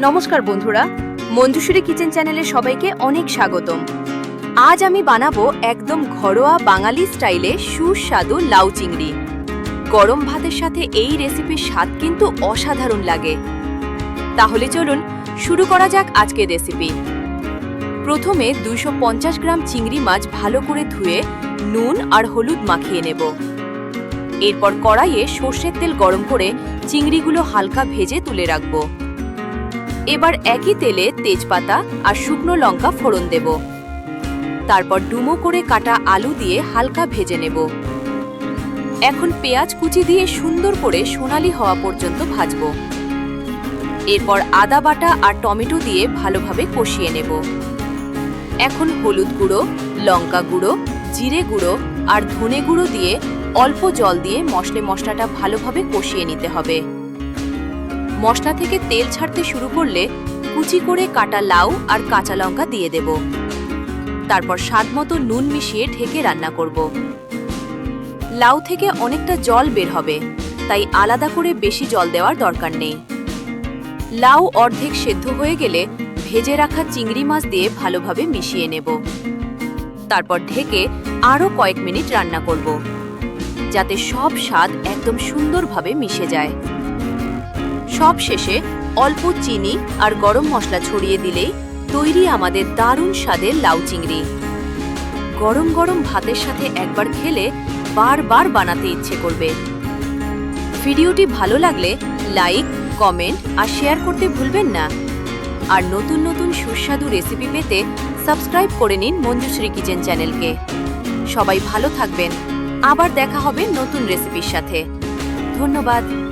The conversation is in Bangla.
নমস্কার বন্ধুরা, মঞ্জুশ্রী কিচেন চ্যানেলে সবাইকে অনেক স্বাগতম। আজ আমি বানাবো একদম ঘরোয়া বাঙালি স্টাইলে সুস্বাদু লাউ চিংড়ি। গরম ভাতের সাথে এই রেসিপির স্বাদ কিন্তু অসাধারণ লাগে। তাহলে চলুন শুরু করা যাক আজকের রেসিপি। প্রথমে 250 গ্রাম চিংড়ি মাছ ভালো করে ধুয়ে নুন আর হলুদ মাখিয়ে নেব। এরপর কড়াইয়ে সর্ষের তেল গরম করে চিংড়িগুলো হালকা ভেজে তুলে রাখবো। এবার একই তেলে তেজপাতা আর শুকনো লঙ্কা ফোড়ন দেব। তারপর ডুমো করে কাটা আলু দিয়ে হালকা ভেজে নেব। এখন পেঁয়াজ কুচি দিয়ে সুন্দর করে সোনালি হওয়া পর্যন্ত ভাজব। এরপর আদা বাটা আর টমেটো দিয়ে ভালোভাবে কষিয়ে নেব। এখন হলুদ গুঁড়ো, লঙ্কা গুঁড়ো, জিরে গুঁড়ো আর ধনে গুঁড়ো দিয়ে অল্প জল দিয়ে মশলাটা ভালোভাবে কষিয়ে নিতে হবে। মশলা থেকে তেল ছাড়তে শুরু করলে কুচি করে কাটা লাউ আর কাঁচা লঙ্কা দিয়ে দেব। তারপর স্বাদমতো নুন মিশিয়ে ঢেকে রান্না করব। লাউ থেকে অনেকটা জল বের হবে, তাই আলাদা করে বেশি জল দেওয়ার দরকার নেই। লাউ অর্ধেক সেদ্ধ হয়ে গেলে ভেজে রাখা চিংড়ি মাছ দিয়ে ভালোভাবে মিশিয়ে নেব। তারপর ঢেকে আরও কয়েক মিনিট রান্না করব, যাতে সব স্বাদ একদম সুন্দরভাবে মিশে যায়। সব শেষে অল্প চিনি আর গরম মশলা ছড়িয়ে দিলেই তৈরি আমাদের দারুণ স্বাদের লাউ চিংড়ি। গরম গরম ভাতের সাথে একবার খেলে বারবার বানাতে ইচ্ছে করবে। ভিডিওটি ভালো লাগলে লাইক, কমেন্ট আর শেয়ার করতে ভুলবেন না। আর নতুন নতুন সুস্বাদু রেসিপি পেতে সাবস্ক্রাইব করে নিন মঞ্জুশ্রী কিচেন চ্যানেলকে। সবাই ভালো থাকবেন। আবার দেখা হবে নতুন রেসিপির সাথে। ধন্যবাদ।